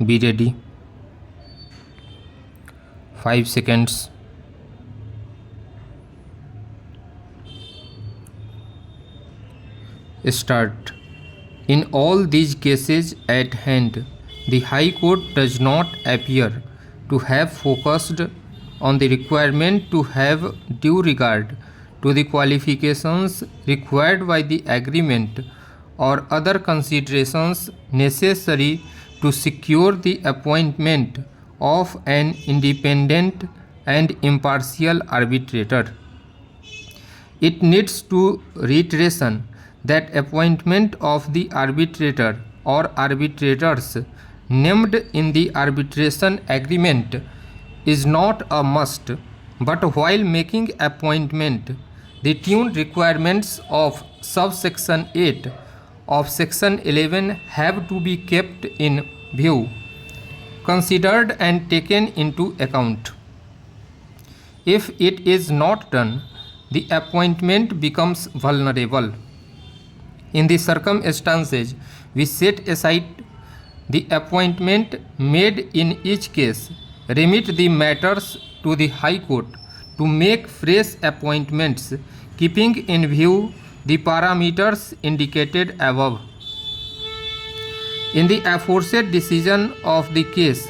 Be ready. 5 seconds. Start. In all these cases at hand, the High Court does not appear to have focused on the requirement to have due regard to the qualifications required by the agreement or other considerations necessary to secure the appointment of an independent and impartial arbitrator. It needs to reiteration that appointment of the arbitrator or arbitrators named in the arbitration agreement is not a must, but while making appointment, the tuned requirements of subsection 8 of section 11 have to be kept in view, considered and taken into account. If it is not done, the appointment becomes vulnerable. In the circumstances, we set aside the appointment made in each case, remit the matters to the High Court to make fresh appointments, keeping in view the parameters indicated above. In the aforesaid decision of the case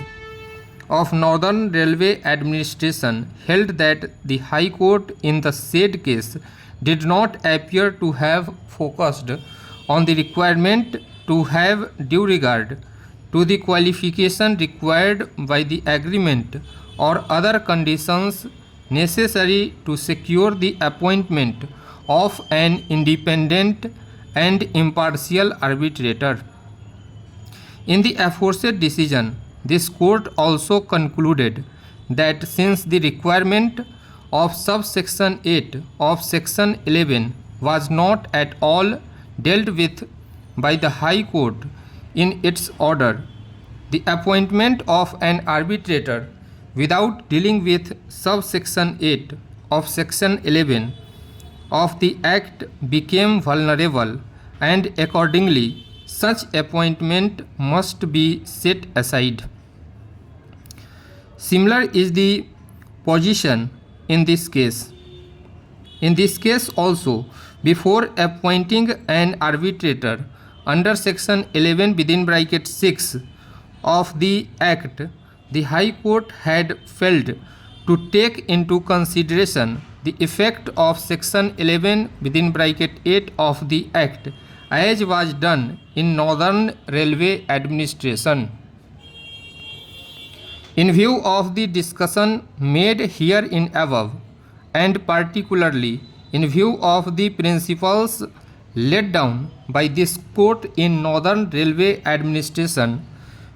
of Northern Railway Administration held that the High Court in the said case did not appear to have focused on the requirement to have due regard to the qualification required by the agreement or other conditions necessary to secure the appointment of an independent and impartial arbitrator. In the aforesaid decision, this court also concluded that since the requirement of subsection 8 of section 11 was not at all dealt with by the High Court in its order, the appointment of an arbitrator without dealing with subsection 8 of section 11 of the Act became vulnerable, and accordingly such appointment must be set aside. Similar is the position in this case. In this case also, before appointing an arbitrator under section 11 within bracket 6 of the Act, the High Court had failed to take into consideration the effect of section 11 within bracket 8 of the Act as was done in Northern Railway Administration. In view of the discussion made herein above, and particularly in view of the principles laid down by this court in Northern Railway Administration,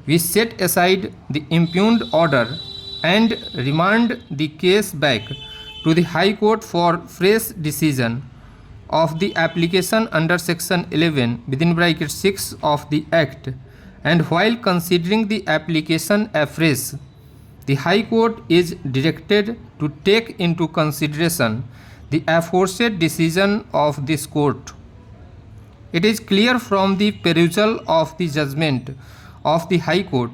we set aside the impugned order and remand the case back to the High Court for fresh decision of the application under section 11 within bracket 6 of the Act, and while considering the application afresh, the High Court is directed to take into consideration the aforesaid decision of this court. It is clear from the perusal of the judgment of the High Court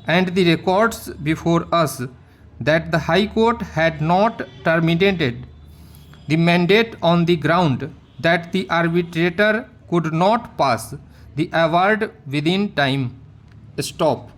and the records before us that the High Court had not terminated the mandate on the ground that the arbitrator could not pass the award within time. Stop.